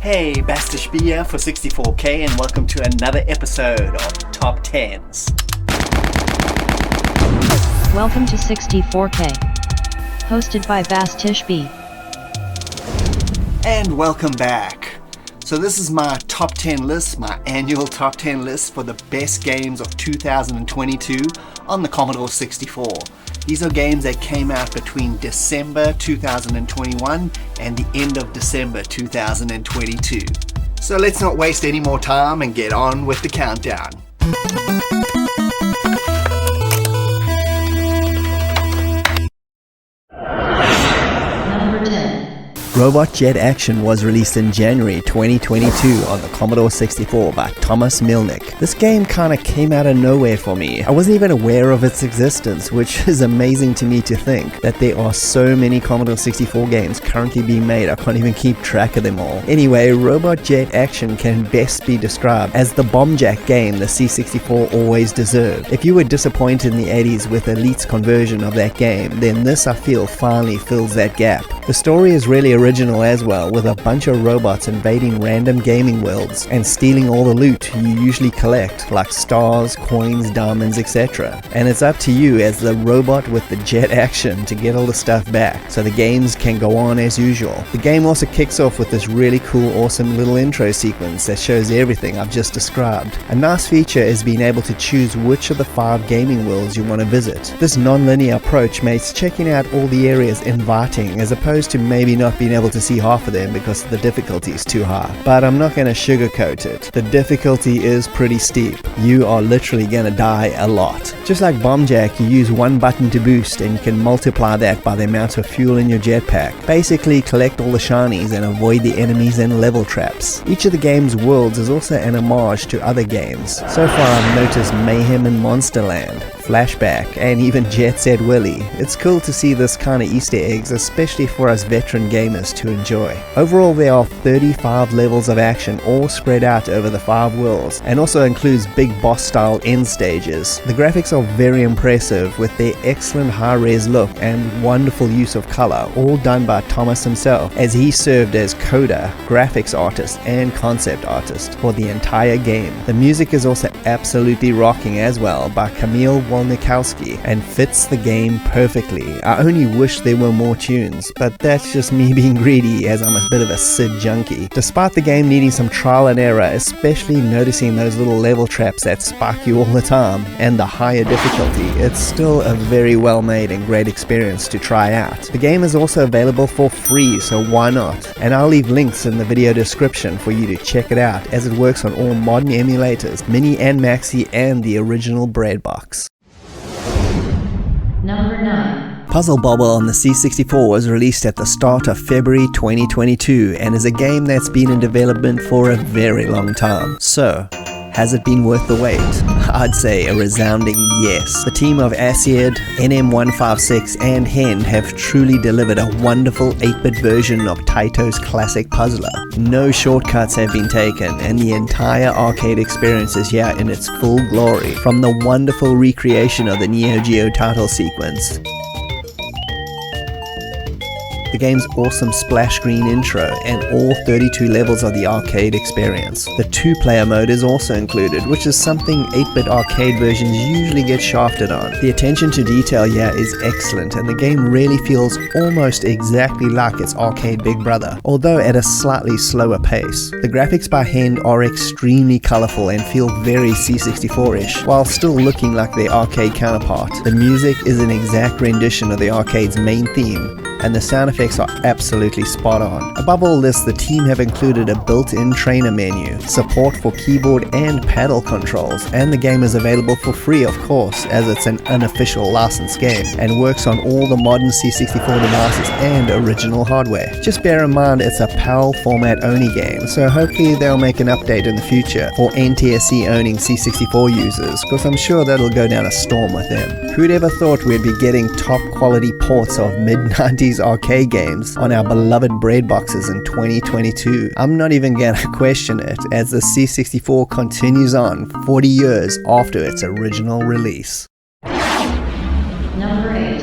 Hey, Bastich B here for 64K and welcome to another episode of Top 10s. Welcome to 64K, hosted by Bastich B. And welcome back. So this is my top 10 list, my annual top 10 list for the best games of 2022 on the Commodore 64. These are games that came out between December 2021 and the end of December 2022. So let's not waste any more time and get on with the countdown. Number 10. Robot Jet Action was released in January 2022 on the Commodore 64 by Thomas Milnick. This game kinda came out of nowhere for me. I wasn't even aware of its existence, which is amazing to me to think that there are so many Commodore 64 games currently being made. I can't even keep track of them all. Anyway, Robot Jet Action can best be described as the bomb jack game the C64 always deserved. If you were disappointed in the 80s with Elite's conversion of that game, then this I feel finally fills that gap. The story is really original as well, with a bunch of robots invading random gaming worlds and stealing all the loot you usually collect, like stars, coins, diamonds, etc. And it's up to you as the robot with the jet action to get all the stuff back, so the games can go on as usual. The game also kicks off with this really cool, awesome little intro sequence that shows everything I've just described. A nice feature is being able to choose which of the 5 gaming worlds you want to visit. This non-linear approach makes checking out all the areas inviting, as opposed to maybe not being able to see half of them because the difficulty is too high. But I'm not going to sugarcoat it. The difficulty is pretty steep. You are literally going to die a lot. Just like Bomb Jack, you use one button to boost and you can multiply that by the amount of fuel in your jetpack. Basically, collect all the shinies and avoid the enemies and level traps. Each of the game's worlds is also an homage to other games. So far I've noticed Mayhem in Monsterland, Flashback, and even Jet Set Willy. It's cool to see this kind of Easter eggs, especially for us veteran gamers to enjoy. Overall, there are 35 levels of action, all spread out over the 5 worlds, and also includes big boss style end stages. The graphics are very impressive with their excellent high-res look and wonderful use of color, all done by Thomas himself, as he served as coder, graphics artist, and concept artist for the entire game. The music is also absolutely rocking as well by Kamil Wolnikowski and fits the game perfectly. I only wish there were more tunes, but that's just me being greedy as I'm a bit of a SID junkie. Despite the game needing some trial and error, especially noticing those little level traps that spike you all the time and the higher difficulty, it's still a very well made and great experience to try out. The game is also available for free, so why not? And I'll leave links in the video description for you to check it out, as it works on all modern emulators, Mini and Maxi, and the original Breadbox. Number 9. Puzzle Bobble on the C64 was released at the start of February 2022 and is a game that's been in development for a very long time. So, has it been worth the wait? I'd say a resounding yes. The team of Asiad, NM156 and Hen have truly delivered a wonderful 8-bit version of Taito's classic puzzler. No shortcuts have been taken and the entire arcade experience is here in its full glory, from the wonderful recreation of the Neo Geo title sequence, the game's awesome splash screen intro, and all 32 levels of the arcade experience. The 2-player mode is also included, which is something 8-bit arcade versions usually get shafted on. The attention to detail here is excellent, and the game really feels almost exactly like its arcade big brother, although at a slightly slower pace. The graphics by Hen are extremely colorful and feel very C64-ish, while still looking like their arcade counterpart. The music is an exact rendition of the arcade's main theme, and the sound effects are absolutely spot on. Above all this, the team have included a built-in trainer menu, support for keyboard and paddle controls, and the game is available for free, of course, as it's an unofficial licensed game, and works on all the modern C64 devices and original hardware. Just bear in mind it's a PAL format only game, so hopefully they'll make an update in the future for NTSC owning C64 users, because I'm sure that'll go down a storm with them. Who'd ever thought we'd be getting top quality ports of mid-90s arcade games on our beloved breadboxes in 2022? I'm not even gonna question it, as the C64 continues on 40 years after its original release. Number 8.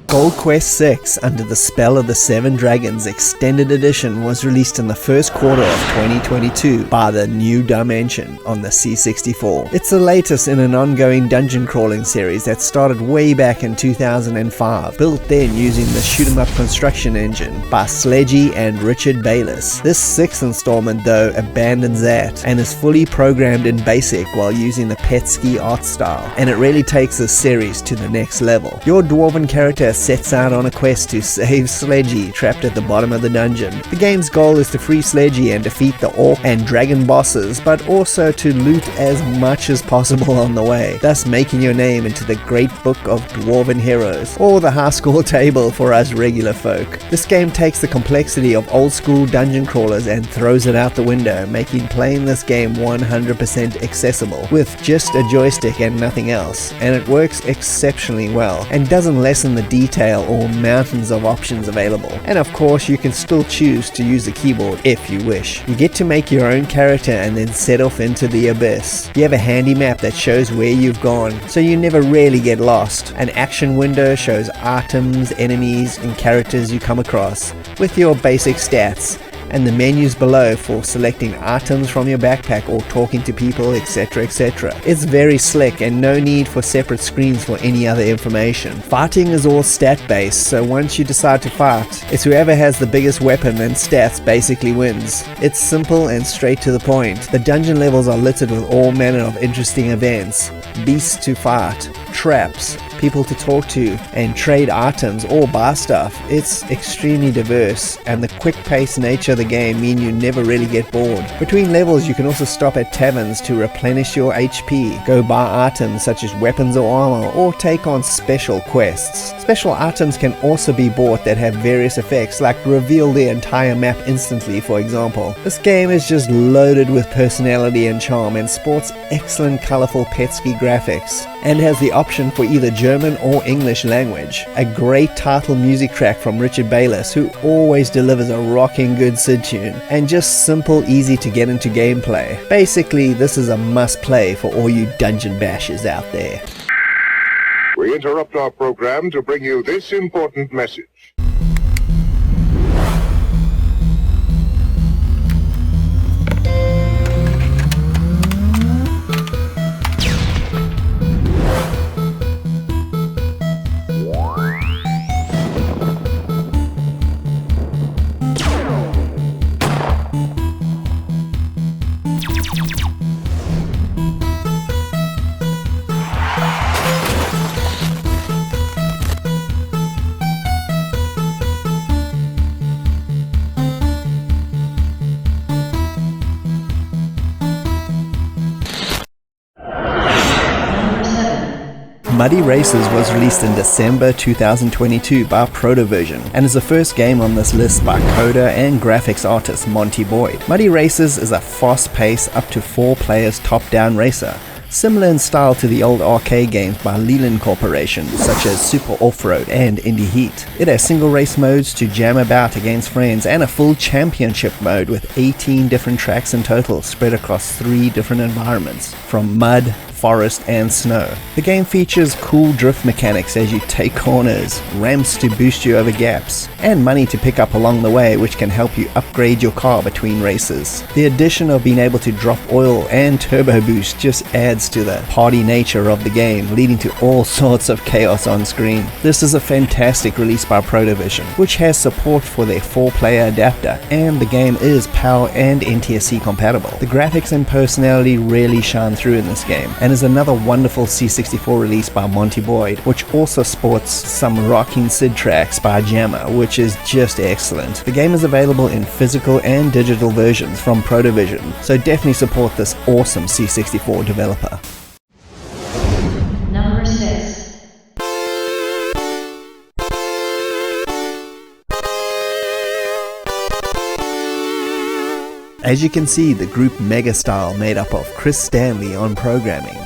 Gold Quest VI Under the Spell of the Seven Dragons Extended Edition was released in the first quarter of 2022 by the New Dimension on the C64. It's the latest in an ongoing dungeon crawling series that started way back in 2005, built then using the shoot-'em-up construction engine by Sledgy and Richard Bayless. This sixth installment though abandons that and is fully programmed in BASIC while using the Petsky art style, and it really takes this series to the next level. Your dwarven character sets out on a quest to save Sledgy, trapped at the bottom of the dungeon. The game's goal is to free Sledgy and defeat the orc and dragon bosses, but also to loot as much as possible on the way, thus making your name into the great book of dwarven heroes, or the high score table for us regular folk. This game takes the complexity of old school dungeon crawlers and throws it out the window, making playing this game 100% accessible, with just a joystick and nothing else, and it works exceptionally well, and doesn't lessen the detail or mountains of options available. And of course you can still choose to use the keyboard if you wish. You get to make your own character and then set off into the abyss. You have a handy map that shows where you've gone, so you never really get lost. An action window shows items, enemies, and characters you come across, with your basic stats, and the menus below for selecting items from your backpack or talking to people, etc, etc. It's very slick and no need for separate screens for any other information. Fighting is all stat based, so once you decide to fight, it's whoever has the biggest weapon and stats basically wins. It's simple and straight to the point. The dungeon levels are littered with all manner of interesting events, beasts to fight, traps, people to talk to, and trade items or buy stuff. It's extremely diverse, and the quick-paced nature of the game mean you never really get bored. Between levels you can also stop at taverns to replenish your HP, go buy items such as weapons or armor, or take on special quests. Special items can also be bought that have various effects, like reveal the entire map instantly, for example. This game is just loaded with personality and charm and sports excellent colorful Petsky graphics, and has the option for either German or English language. A great title music track from Richard Bayless, who always delivers a rocking good Sid tune, and just simple, easy to get into gameplay. Basically, this is a must play for all you dungeon bashers out there. We interrupt our program to bring you this important message. Muddy Races was released in December 2022 by Protoversion, and is the first game on this list by coder and graphics artist Monte Boyd. Muddy Races is a fast-paced, up to 4 players top-down racer, similar in style to the old arcade games by Leland Corporation, such as Super Off-Road and Indie Heat. It has single race modes to jam about against friends, and a full championship mode with 18 different tracks in total, spread across 3 different environments, from mud, forest, and snow. The game features cool drift mechanics as you take corners, ramps to boost you over gaps, and money to pick up along the way, which can help you upgrade your car between races. The addition of being able to drop oil and turbo boost just adds to the party nature of the game, leading to all sorts of chaos on screen. This is a fantastic release by Protoversion, which has support for their 4-player adapter, and the game is PAL and NTSC compatible. The graphics and personality really shine through in this game, and is another wonderful C64 release by Monte Boyd, which also sports some rocking Sid tracks by Jammer, which is just excellent. The game is available in physical and digital versions from Protoversion, so definitely support this awesome C64 developer. Number 6. As you can see, the group Megastyle made up of Chris Stanley on programming,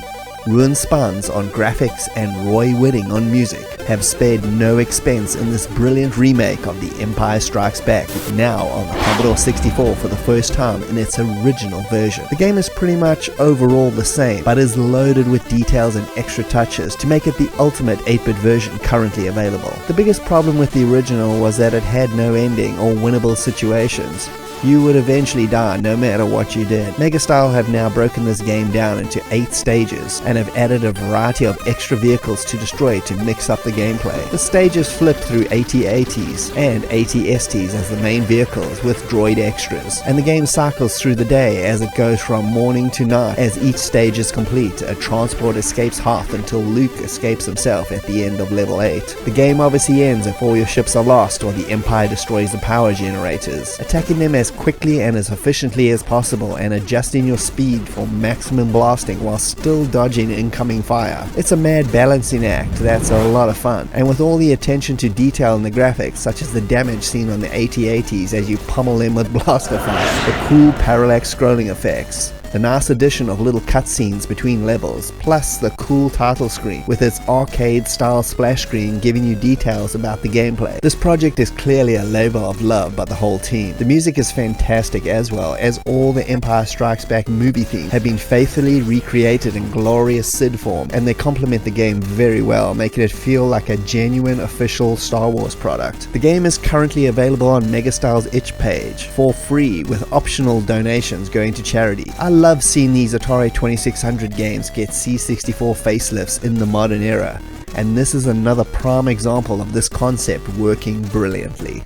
Ruin Spans on graphics and Roy Whitting on music have spared no expense in this brilliant remake of The Empire Strikes Back, now on the Commodore 64 for the first time in its original version. The game is pretty much overall the same, but is loaded with details and extra touches to make it the ultimate 8-bit version currently available. The biggest problem with the original was that it had no ending or winnable situations. You would eventually die no matter what you did. Megastyle have now broken this game down into 8 stages and have added a variety of extra vehicles to destroy to mix up the gameplay. The stages flip through AT-ATs and AT-STs as the main vehicles with droid extras, and the game cycles through the day as it goes from morning to night. As each stage is complete, a transport escapes Hoth until Luke escapes himself at the end of level 8. The game obviously ends if all your ships are lost or the Empire destroys the power generators. Attacking them as quickly and as efficiently as possible and adjusting your speed for maximum blasting while still dodging incoming fire. It's a mad balancing act that's a lot of fun, and with all the attention to detail in the graphics, such as the damage seen on the AT-ATs as you pummel them with blaster fire, the cool parallax scrolling effects, the nice addition of little cutscenes between levels, plus the cool title screen with its arcade-style splash screen giving you details about the gameplay. This project is clearly a labor of love by the whole team. The music is fantastic as well, as all the Empire Strikes Back movie themes have been faithfully recreated in glorious SID form, and they complement the game very well, making it feel like a genuine official Star Wars product. The game is currently available on Megastyle's itch page for free, with optional donations going to charity. I love seeing these Atari 2600 games get C64 facelifts in the modern era, and this is another prime example of this concept working brilliantly.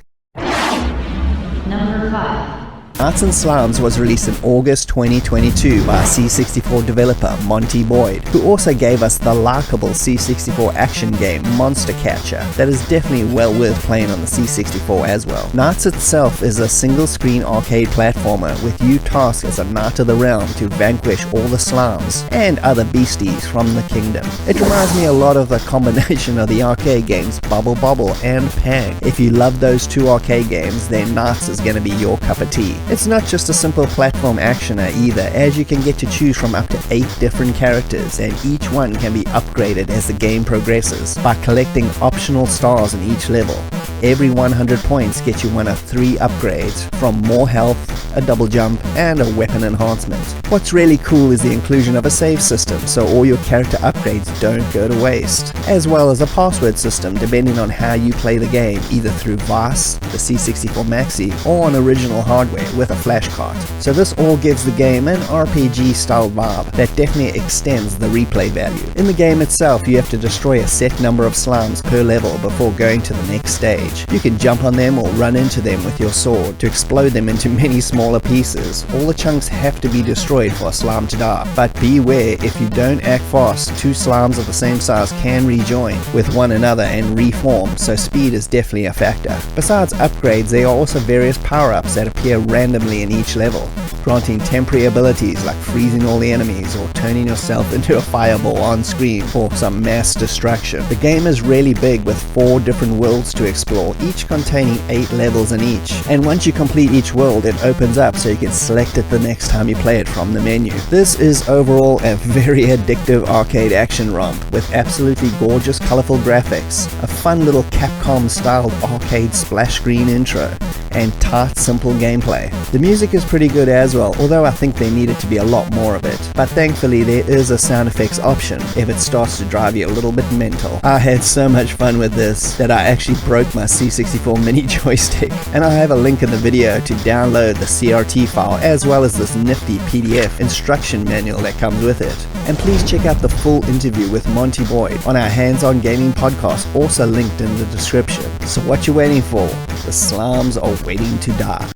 Number 5. Knights and Slimes was released in August 2022 by C64 developer Monte Boyd, who also gave us the likable C64 action game Monster Catcher that is definitely well worth playing on the C64 as well. Knights itself is a single-screen arcade platformer with you tasked as a Knight of the Realm to vanquish all the slimes and other beasties from the kingdom. It reminds me a lot of the combination of the arcade games Bubble Bobble and Pang. If you love those two arcade games, then Knights is going to be your cup of tea. It's not just a simple platform actioner either, as you can get to choose from up to 8 different characters, and each one can be upgraded as the game progresses by collecting optional stars in each level. Every 100 points gets you one of 3 upgrades, from more health, a double jump, and a weapon enhancement. What's really cool is the inclusion of a save system, so all your character upgrades don't go to waste, as well as a password system depending on how you play the game, either through VICE, the C64 Maxi, or on original hardware with a flash card. So this all gives the game an RPG style vibe that definitely extends the replay value. In the game itself, you have to destroy a set number of slimes per level before going to the next stage. You can jump on them or run into them with your sword to explode them into many smaller pieces. All the chunks have to be destroyed for a slime to die, but beware, if you don't act fast, 2 slimes of the same size can rejoin with one another and reform, so speed is definitely a factor. Besides upgrades, there are also various power-ups that appear randomly in each level, granting temporary abilities like freezing all the enemies or turning yourself into a fireball on screen for some mass destruction. The game is really big with 4 different worlds to explore, each containing 8 levels in each, and once you complete each world it opens up so you can select it the next time you play it from the menu. This is overall a very addictive arcade action romp with absolutely gorgeous colorful graphics, a fun little Capcom styled arcade splash screen intro, and tight simple gameplay. The music is pretty good as well, although I think there needed to be a lot more of it, but thankfully there is a sound effects option if it starts to drive you a little bit mental. I had so much fun with this that I actually broke my C64 mini joystick, and I have a link in the video to download the CRT file as well as this nifty PDF instruction manual that comes with it. And please check out the full interview with Monte Boyd on our Hands-On Gaming podcast, also linked in the description. So what you waiting for? The slimes are waiting to die.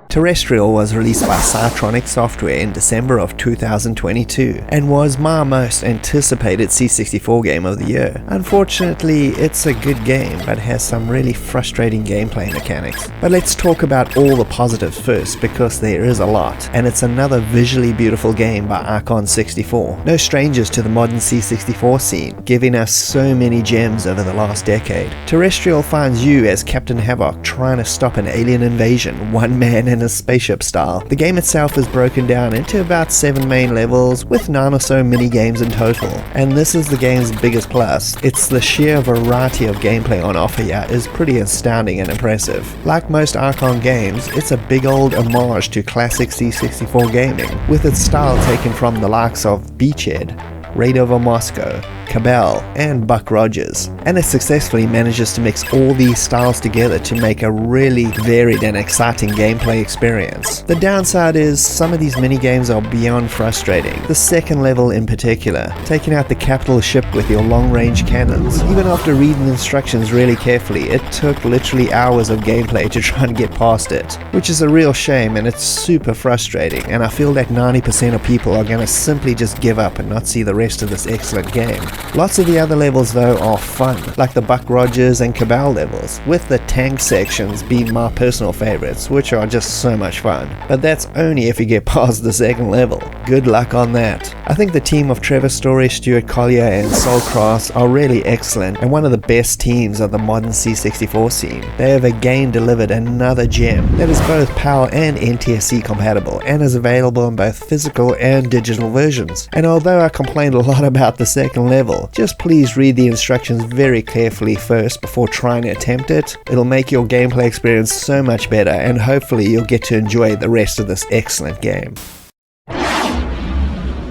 Terrestrial was released by Cytronic Software in December of 2022 and was my most anticipated C64 game of the year. Unfortunately, it's a good game but has some really frustrating gameplay mechanics. But let's talk about all the positives first, because there is a lot, and it's another visually beautiful game by Icon 64. No strangers to the modern C64 scene, giving us so many gems over the last decade. Terrestrial finds you as Captain Havoc trying to stop an alien invasion, one man in a spaceship style. The game itself is broken down into about 7 main levels with 9 or so mini games in total, and this is the game's biggest plus. It's the sheer variety of gameplay on offer here is pretty astounding and impressive. Like most Icon games, it's a big old homage to classic C64 gaming, with its style taken from the likes of Beachhead, Raid Over Moscow, Cabal, and Buck Rogers, and it successfully manages to mix all these styles together to make a really varied and exciting gameplay experience. The downside is some of these minigames are beyond frustrating, the second level in particular, taking out the capital ship with your long-range cannons. Even after reading the instructions really carefully, it took literally hours of gameplay to try and get past it, which is a real shame, and it's super frustrating, and I feel that 90% of people are gonna simply just give up and not see the rest of this excellent game. Lots of the other levels though are fun, like the Buck Rogers and Cabal levels, with the tank sections being my personal favorites, which are just so much fun. But that's only if you get past the second level. Good luck on that. I think the team of Trevor Story, Stuart Collier and Sol Cross are really excellent and one of the best teams of the modern C64 scene. They have again delivered another gem that is both PAL and NTSC compatible and is available in both physical and digital versions. And although I complained a lot about the second level, just please read the instructions very carefully first before trying to attempt it. It'll make your gameplay experience so much better, and hopefully you'll get to enjoy the rest of this excellent game.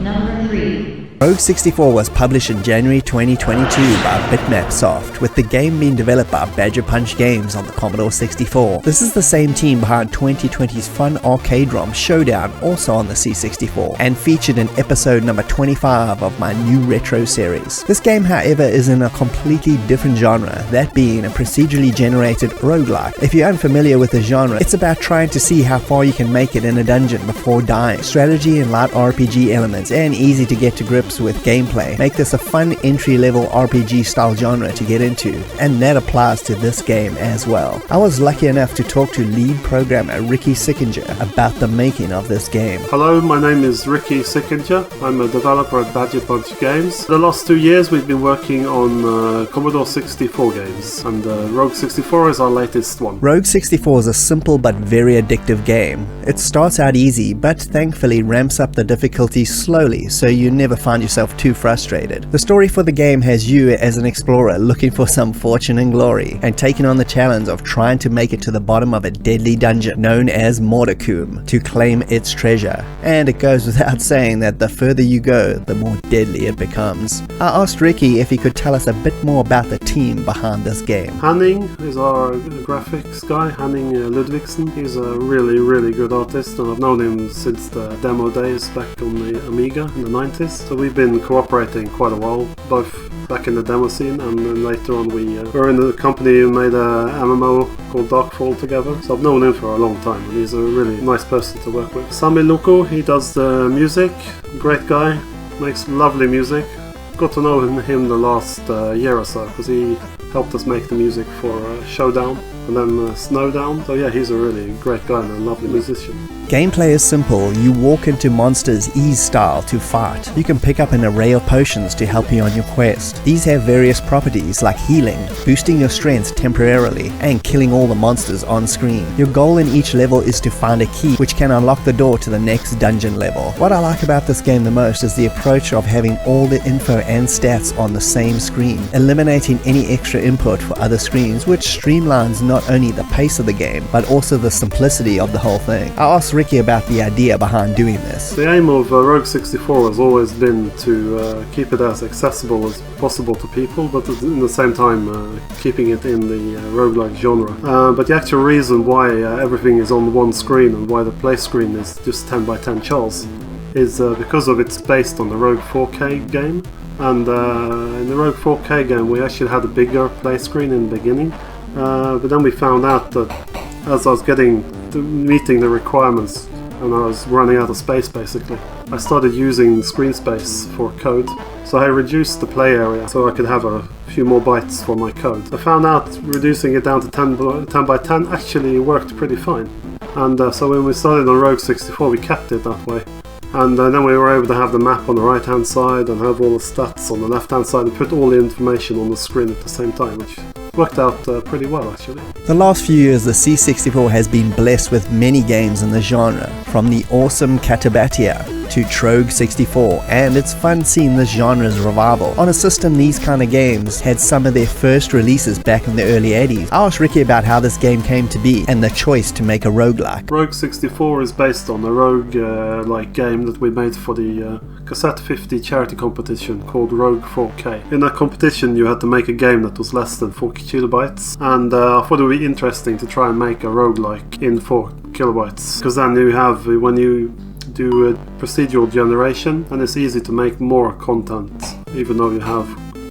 Number 3. Rogue 64 was published in January 2022 by Bitmap Soft, with the game being developed by Badger Punch Games on the Commodore 64. This is the same team behind 2020's fun arcade ROM Showdown, also on the C64, and featured in episode number 25 of my new retro series. This game, however, is in a completely different genre, that being a procedurally generated roguelike. If you're unfamiliar with the genre, it's about trying to see how far you can make it in a dungeon before dying. Strategy and light RPG elements, and easy to get to grips with gameplay make this a fun entry-level RPG style genre to get into, and that applies to this game as well. I was lucky enough to talk to lead programmer Ricky Sickinger about the making of this game. Hello, my name is Ricky Sickinger. I'm a developer at Badger Punch Games. The last 2 years we've been working on Commodore 64 games, and Rogue 64 is our latest one. Rogue 64 is a simple but very addictive game. It starts out easy, but thankfully ramps up the difficulty slowly so you never find yourself too frustrated. The story for the game has you as an explorer looking for some fortune and glory, and taking on the challenge of trying to make it to the bottom of a deadly dungeon known as Mordecum to claim its treasure. And it goes without saying that the further you go, the more deadly it becomes. I asked Ricky if he could tell us a bit more about the team behind this game. Hanning is our graphics guy, Hanning Ludvigsen. He's a really good artist, and I've known him since the demo days back on the Amiga in the 90s. So we've been cooperating quite a while, both back in the demo scene, and then later on we were in the company who made a MMO called Darkfall together. So I've known him for a long time, and he's a really nice person to work with. Sami Luko, he does the music, great guy, makes lovely music. Got to know him the last year or so, because he helped us make the music for Showdown and then Snowdown. So yeah, he's a really great guy and a lovely musician. Gameplay is simple. You walk into monsters ease style to fight. You can pick up an array of potions to help you on your quest. These have various properties like healing, boosting your strength temporarily, and killing all the monsters on screen. Your goal in each level is to find a key which can unlock the door to the next dungeon level. What I like about this game the most is the approach of having all the info and stats on the same screen, eliminating any extra input for other screens, which streamlines not only the pace of the game, but also the simplicity of the whole thing. I asked Ricky about the idea behind doing this. The aim of Rogue 64 has always been to keep it as accessible as possible to people, but at the same time keeping it in the roguelike genre. But the actual reason why everything is on one screen and why the play screen is just 10 by 10 shells is because of it's based on the Rogue 4K game. And in the Rogue 4K game we actually had a bigger play screen in the beginning, but then we found out that as I was getting meeting the requirements, and I was running out of space basically. I started using screen space for code, so I reduced the play area so I could have a few more bytes for my code. I found out reducing it down to 10 by 10 actually worked pretty fine. And so when we started on Rogue 64 we kept it that way. And then we were able to have the map on the right hand side and have all the stats on the left hand side and put all the information on the screen at the same time, which worked out pretty well actually. The last few years the C64 has been blessed with many games in the genre, from the awesome Katabatia to Trogue 64, and it's fun seeing this genre's revival. On a system these kind of games had some of their first releases back in the early 80s. I asked Ricky about how this game came to be and the choice to make a roguelike. Rogue 64 is based on a rogue-like game that we made for the Cassette 50 charity competition called Rogue 4K. In that competition you had to make a game that was less than 4 kilobytes, and I thought it would be interesting to try and make a roguelike in 4 kilobytes, because then you have, when you do a procedural generation, and it's easy to make more content even though you have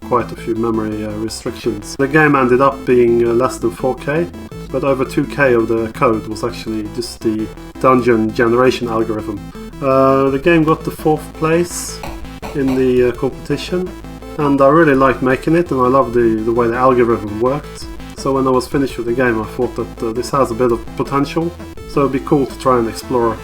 quite a few memory restrictions. The game ended up being less than 4K, but over 2K of the code was actually just the dungeon generation algorithm. The game got the 4th place in the competition, and I really liked making it, and I loved the way the algorithm worked. So when I was finished with the game I thought that this has a bit of potential, so it'd be cool to try and explore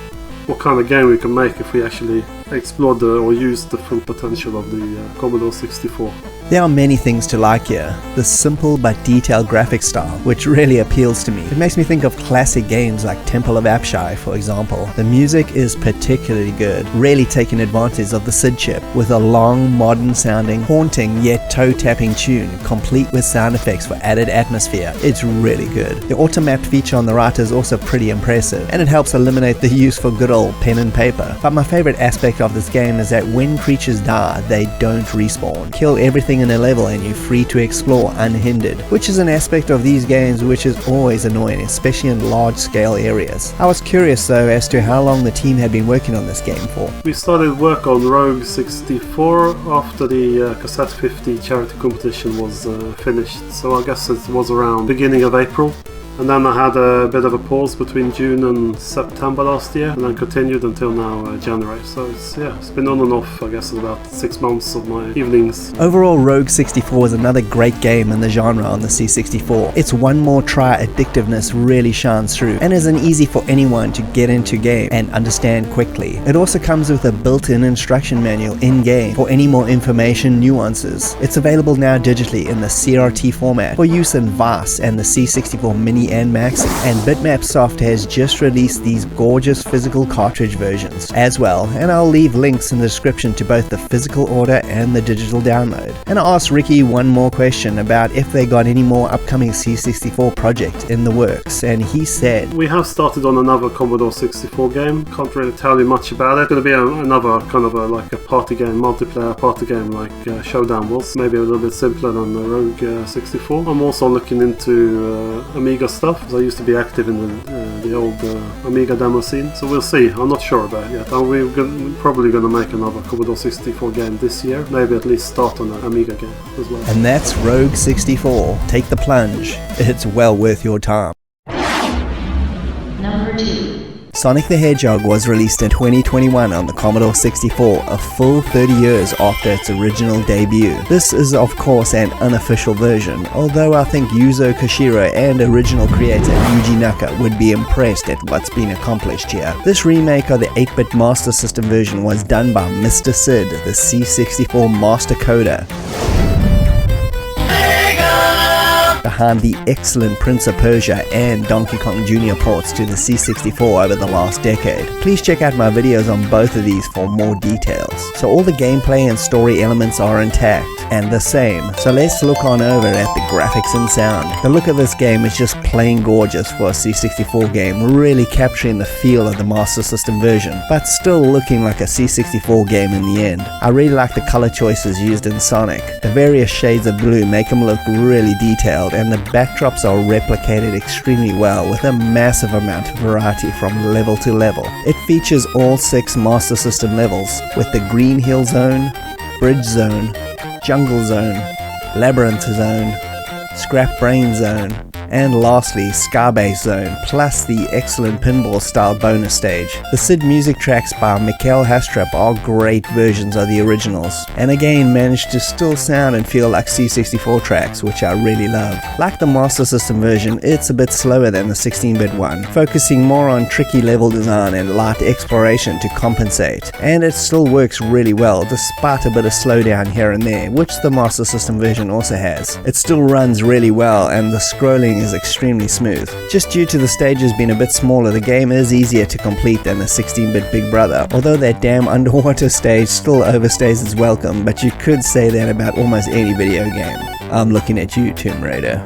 what kind of game we can make if we actually explored or used the full potential of the Commodore 64. There are many things to like here. The simple but detailed graphic style, which really appeals to me. It makes me think of classic games like Temple of Apshai, for example. The music is particularly good, really taking advantage of the SID chip, with a long, modern-sounding, haunting yet toe-tapping tune, complete with sound effects for added atmosphere. It's really good. The auto-mapped feature on the right is also pretty impressive, and it helps eliminate the use for good old pen and paper. But my favorite aspect of this game is that when creatures die, they don't respawn. Kill everything in a level and you're free to explore unhindered, which is an aspect of these games which is always annoying, especially in large scale areas. I was curious though as to how long the team had been working on this game for. We started work on Rogue 64 after the Cassette 50 charity competition was finished, so I guess it was around beginning of April. And then I had a bit of a pause between June and September last year, and then continued until now January. So it's been on and off, I guess, about 6 months of my evenings. Overall, Rogue 64 is another great game in the genre on the C64. Its one more try addictiveness really shines through, and isn't easy for anyone to get into game and understand quickly. It also comes with a built-in instruction manual in-game for any more information nuances. It's available now digitally in the CRT format for use in VAS and the C64 Mini and Maxi, and Bitmap Soft has just released these gorgeous physical cartridge versions as well, and I'll leave links in the description to both the physical order and the digital download. And I asked Ricky one more question about if they got any more upcoming C64 project in the works, and he said, we have started on another Commodore 64 game, can't really tell you much about it. It's going to be another kind of like a party game, multiplayer party game like Showdown was, maybe a little bit simpler than the Rogue 64. I'm also looking into Amiga stuff, as I used to be active in the old Amiga demo scene, so we'll see. I'm not sure about it yet. We're probably going to make another Commodore 64 game this year, maybe at least start on an Amiga game as well. And that's Rogue 64. Take the plunge. It's well worth your time. Number 2. Sonic the Hedgehog was released in 2021 on the Commodore 64, a full 30 years after its original debut. This is of course an unofficial version, although I think Yuzo Koshiro and original creator Yuji Naka would be impressed at what's been accomplished here. This remake of the 8-bit Master System version was done by Mr. Sid, the C64 master coder, behind the excellent Prince of Persia and Donkey Kong Jr. ports to the C64 over the last decade. Please check out my videos on both of these for more details. So all the gameplay and story elements are intact and the same, so let's look on over at the graphics and sound. The look of this game is just plain gorgeous for a C64 game, really capturing the feel of the Master System version, but still looking like a C64 game in the end. I really like the color choices used in Sonic. The various shades of blue make them look really detailed, and the backdrops are replicated extremely well with a massive amount of variety from level to level. It features all 6 Master System levels, with the Green Hill Zone, Bridge Zone, Jungle Zone, Labyrinth Zone, Scrap Brain Zone, and lastly Skybase Zone, plus the excellent pinball style bonus stage. The SID music tracks by Mikhail Hastrup are great versions of the originals, and again managed to still sound and feel like C64 tracks, which I really love. Like the Master System version, it's a bit slower than the 16-bit one, focusing more on tricky level design and light exploration to compensate, and it still works really well despite a bit of slowdown here and there, which the Master System version also has. It still runs really well and the scrolling is extremely smooth. Just due to the stages being a bit smaller, the game is easier to complete than the 16-bit Big Brother, although that damn underwater stage still overstays its welcome, but you could say that about almost any video game. I'm looking at you, Tomb Raider.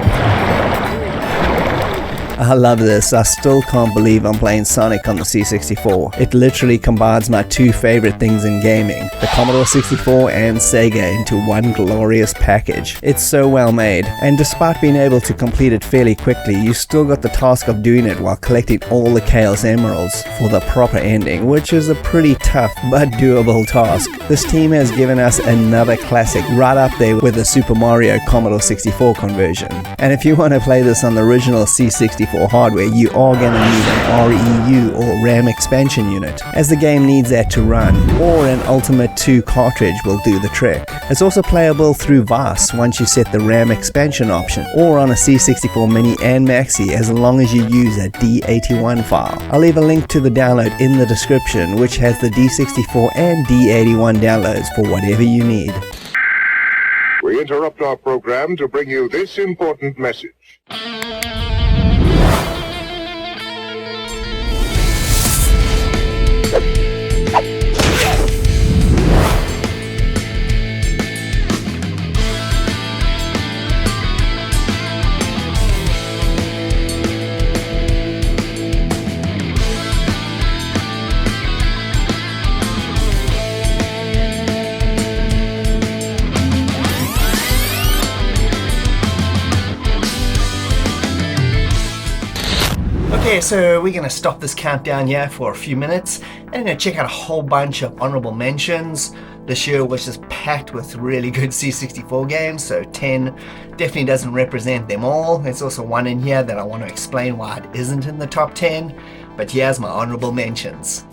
I love this. I still can't believe I'm playing Sonic on the C64. It literally combines my two favorite things in gaming, the Commodore 64 and Sega, into one glorious package. It's so well made, and despite being able to complete it fairly quickly, you still got the task of doing it while collecting all the Chaos Emeralds for the proper ending, which is a pretty tough but doable task. This team has given us another classic right up there with the Super Mario Commodore 64 conversion. And if you want to play this on the original C64 hardware, you are going to need an REU or RAM expansion unit, as the game needs that to run, or an Ultimate 2 cartridge will do the trick. It's also playable through VAS once you set the RAM expansion option, or on a C64 Mini and Maxi as long as you use a D81 file. I'll leave a link to the download in the description, which has the D64 and D81 downloads for whatever you need. We interrupt our program to bring you this important message. Okay, so we're going to stop this countdown here for a few minutes and check out a whole bunch of honorable mentions. This year was just packed with really good C64 games, so 10 definitely doesn't represent them all. There's also one in here that I want to explain why it isn't in the top 10, but here's my honorable mentions.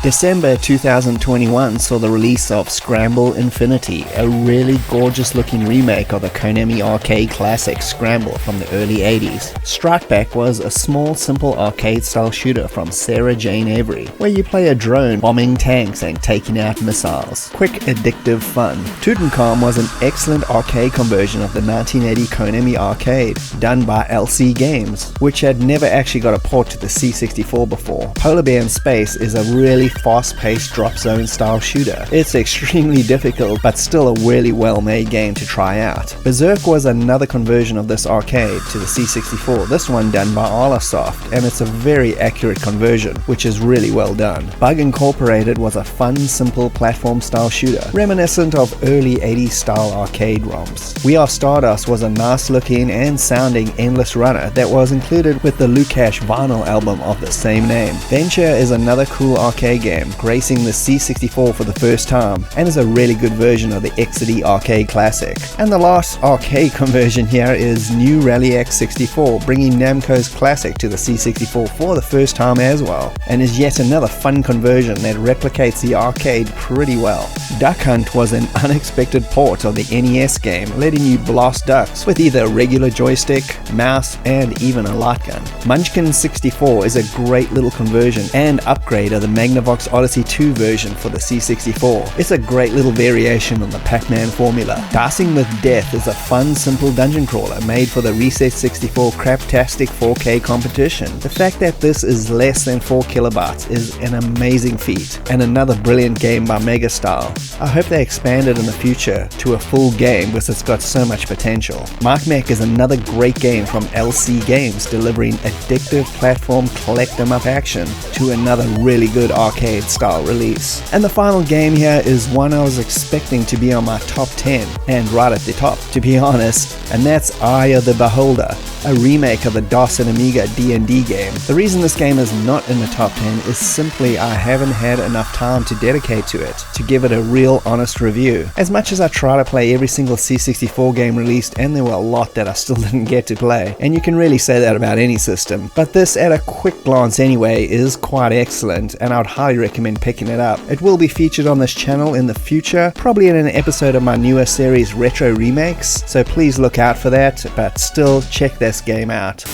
December 2021 saw the release of Scramble Infinity, a really gorgeous looking remake of the Konami arcade classic Scramble from the early 80s. Strike Back was a small, simple arcade style shooter from Sarah Jane Avery, where you play a drone bombing tanks and taking out missiles. Quick, addictive fun. Tutankhamun was an excellent arcade conversion of the 1980 Konami arcade, done by LC Games, which had never actually got a port to the C64 before. Polar Bear in Space is a really fast-paced drop zone style shooter. It's extremely difficult, but still a really well-made game to try out. Berserk was another conversion of this arcade to the C64, this one done by Arlasoft, and it's a very accurate conversion, which is really well done. Bug Incorporated was a fun, simple platform style shooter, reminiscent of early 80s style arcade ROMs. We Are Stardust was a nice looking and sounding endless runner that was included with the Lukash vinyl album of the same name. Venture is another cool arcade game, gracing the C64 for the first time, and is a really good version of the XD arcade classic. And the last arcade conversion here is New Rally X 64, bringing Namco's classic to the C64 for the first time as well, and is yet another fun conversion that replicates the arcade pretty well. Duck Hunt was an unexpected port of the NES game, letting you blast ducks with either a regular joystick, mouse, and even a light gun. Munchkin 64 is a great little conversion and upgrade of the Magnavox Odyssey 2 version for the C64. It's a great little variation on the Pac-Man formula. Dicing with Death is a fun, simple dungeon crawler made for the Reset 64 Craptastic 4K competition. The fact that this is less than 4 kilobytes is an amazing feat, and another brilliant game by Megastyle. I hope they expand it in the future to a full game because it's got so much potential. Mike Mech is another great game from LC Games, delivering addictive platform collect 'em up action to another really good arcade arcade style release. And the final game here is one I was expecting to be on my top 10, and right at the top, to be honest, and that's Eye of the Beholder, a remake of the DOS and Amiga D&D game. The reason this game is not in the top 10 is simply I haven't had enough time to dedicate to it, to give it a real honest review. As much as I try to play every single C64 game released, and there were a lot that I still didn't get to play, and you can really say that about any system, but this at a quick glance anyway is quite excellent, and I would highly recommend picking it up. It will be featured on this channel in the future, probably in an episode of my newer series Retro Remakes, so please look out for that, but still check this game out.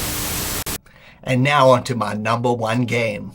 And now on to my number one game.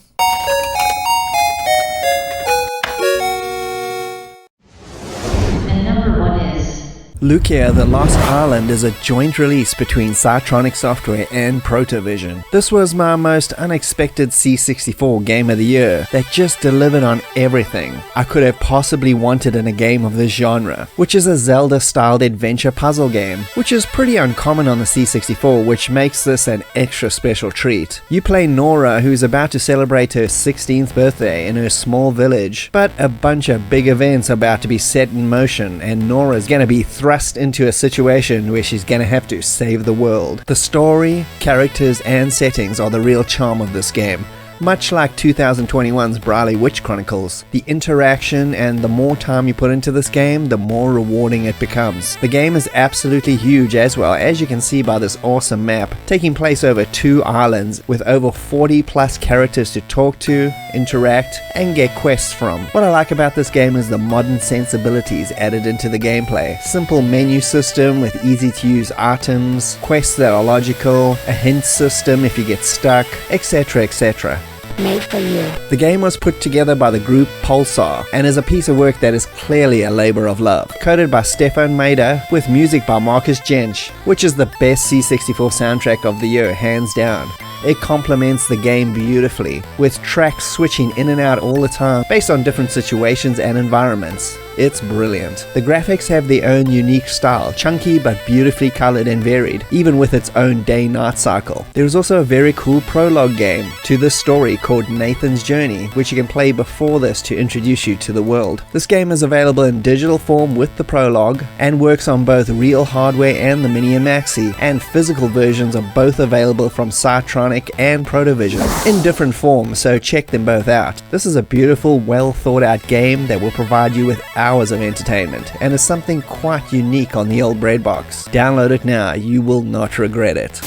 And number 1 is LYKIA The Lost Island is a joint release between Cytronic Software and Protovision. This was my most unexpected C64 game of the year that just delivered on everything I could have possibly wanted in a game of this genre, which is a Zelda-styled adventure puzzle game, which is pretty uncommon on the C64, which makes this an extra special treat. You play Nora, who's about to celebrate her 16th birthday in her small village, but a bunch of big events are about to be set in motion, and Nora's gonna be thrust into a situation where she's gonna have to save the world. The story, characters, and settings are the real charm of this game. Much like 2021's Briley Witch Chronicles, the interaction and the more time you put into this game, the more rewarding it becomes. The game is absolutely huge as well, as you can see by this awesome map, taking place over 2 islands with over 40 plus characters to talk to, interact, and get quests from. What I like about this game is the modern sensibilities added into the gameplay. Simple menu system with easy to use items, quests that are logical, a hint system if you get stuck, etc, etc. Made for you. The game was put together by the group Pulsar and is a piece of work that is clearly a labor of love. Coded by Stefan Maeder with music by Marcus Jensch, which is the best C64 soundtrack of the year, hands down. It complements the game beautifully, with tracks switching in and out all the time based on different situations and environments. It's brilliant. The graphics have their own unique style, chunky but beautifully colored and varied, even with its own day-night cycle. There is also a very cool prologue game to this story called Nathan's Journey, which you can play before this to introduce you to the world. This game is available in digital form with the prologue, and works on both real hardware and the Mini and Maxi, and physical versions are both available from Cytronic and Protovision in different forms, so check them both out. This is a beautiful, well thought out game that will provide you with hours of entertainment, and is something quite unique on the old breadbox. Download it now, you will not regret it.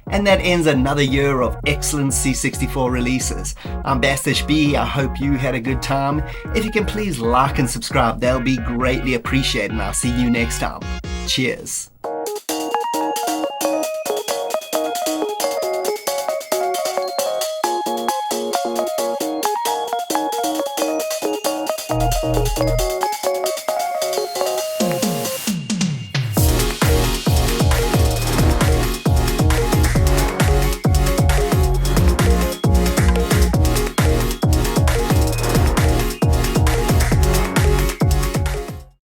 And that ends another year of excellent C64 releases. I'm Bastich B, I hope you had a good time. If you can please like and subscribe, that'll be greatly appreciated, and I'll see you next time. Cheers. Thank you.